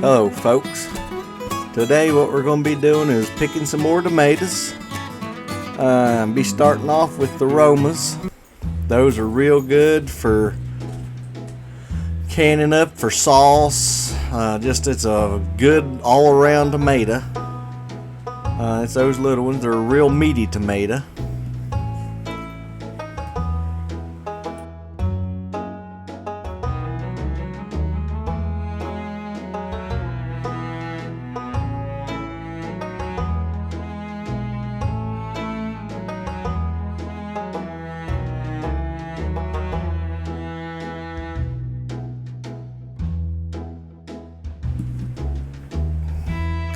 Hello folks, today what we're going to be doing is picking some more tomatoes. Be starting off with the Romas. Those are real good for canning up for sauce. It's a good all around tomato. It's those little ones, they're a real meaty tomato.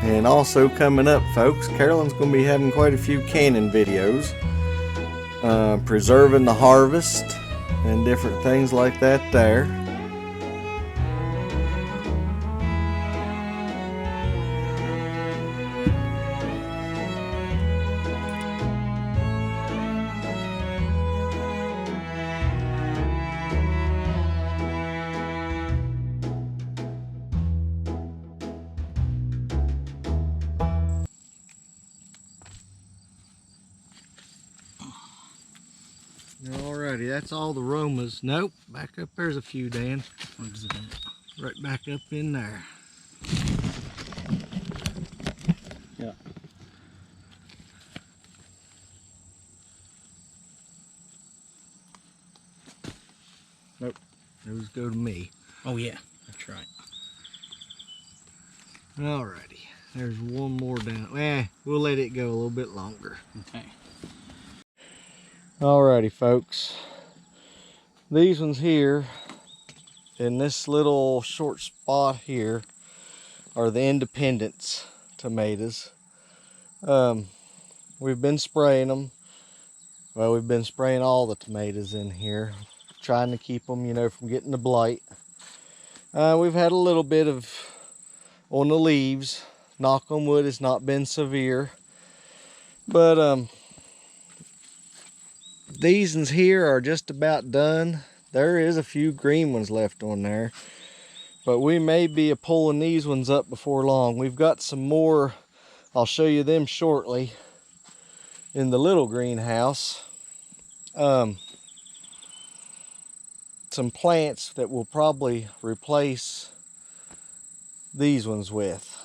And also coming up, folks, Carolyn's going to be having quite a few canning videos, preserving the harvest and different things like that there. Alrighty, that's all the Romas. Nope, back up there's a few, Dan. Right back up in there. Yeah. Nope, those go to me. Oh yeah, that's right. Alrighty, there's one more down. We'll let it go a little bit longer. Okay. Alrighty, folks. These ones here, in this little short spot here, are the Independence tomatoes. We've been spraying them. Well, we've been spraying all the tomatoes in here, trying to keep them, from getting the blight. We've had a little bit of on the leaves. Knock on wood, it's not been severe. But these ones here are just about done. There is a few green ones left on there, but we may be pulling these ones up before long. We've got some more, I'll show you them shortly, in the little greenhouse. Some plants that we'll probably replace these ones with.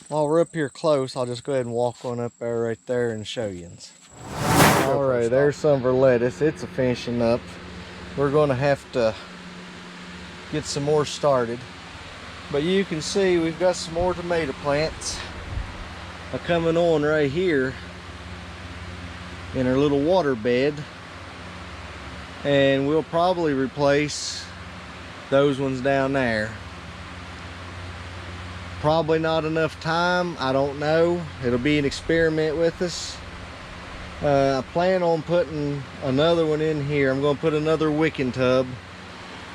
While we're up here close, I'll just go ahead and walk on up there right there and show you. Alright, there's some of our lettuce. It's finishing up. We're going to have to get some more started. But you can see we've got some more tomato plants coming on right here in our little water bed. And we'll probably replace those ones down there. Probably not enough time, I don't know. It'll be an experiment with us. I plan on putting another one in here. I'm going to put another wicking tub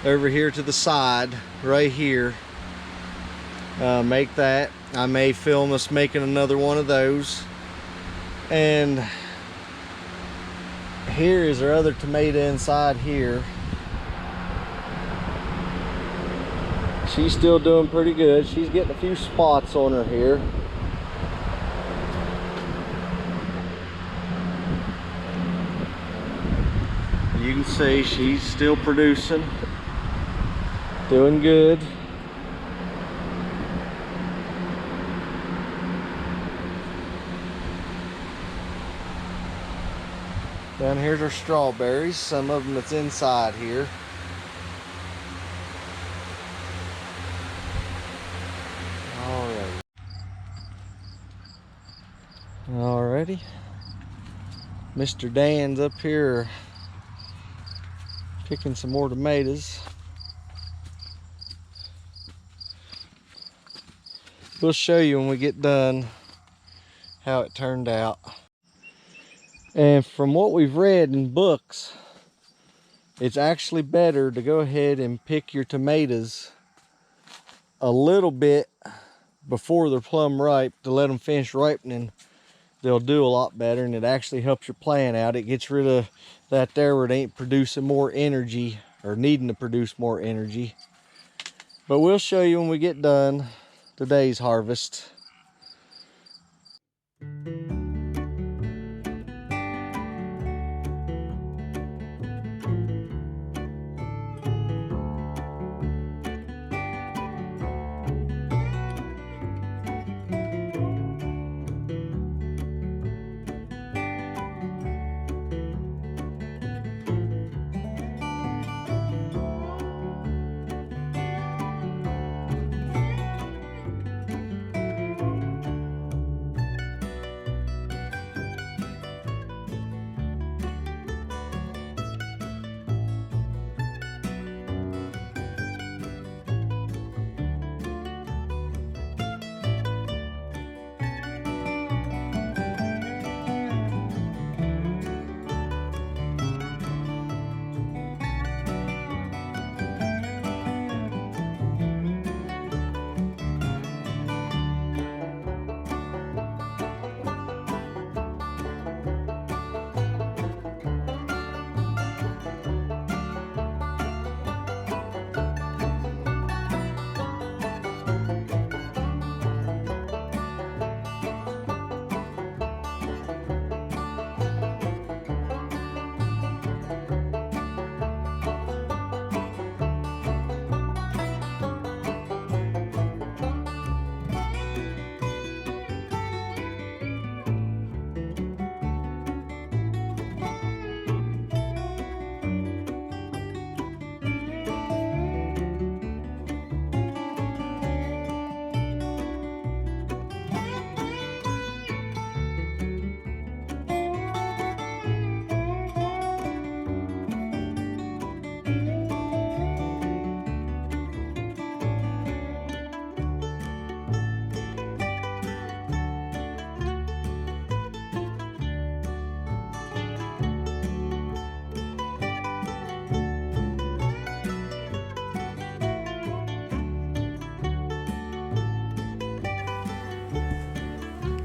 over here to the side, right here. Make that. I may film us making another one of those. And here is our other tomato inside here. She's still doing pretty good. She's getting a few spots on her here. You can see she's still producing. Doing good. Down here's our strawberries. Some of them that's inside here. Alrighty, Mr. Dan's up here picking some more tomatoes. We'll show you when we get done how it turned out. And from what we've read in books, it's actually better to go ahead and pick your tomatoes a little bit before they're plumb ripe, to let them finish ripening. They'll do a lot better, and it actually helps your plant out. It gets rid of that there where it ain't producing more energy or needing to produce more energy. But we'll show you when we get done today's harvest.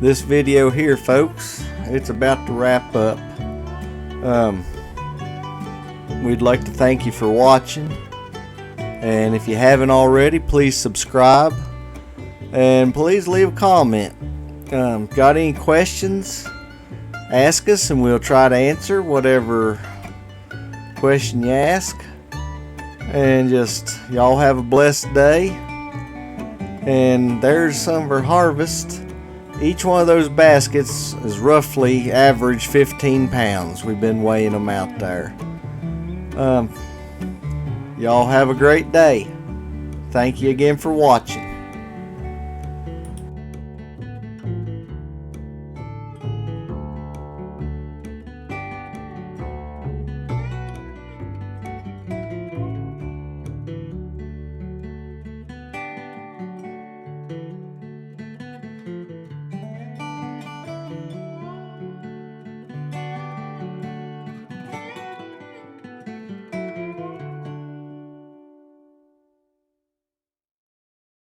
This video here, folks, it's about to wrap up. We'd like to thank you for watching, and if you haven't already, please subscribe and please leave a comment. Got any questions, ask us and we'll try to answer whatever question you ask. And just y'all have a blessed day. And there's some of our harvest. Each one of those baskets is roughly average 15 pounds. We've been weighing them out there. Y'all have a great day. Thank you again for watching.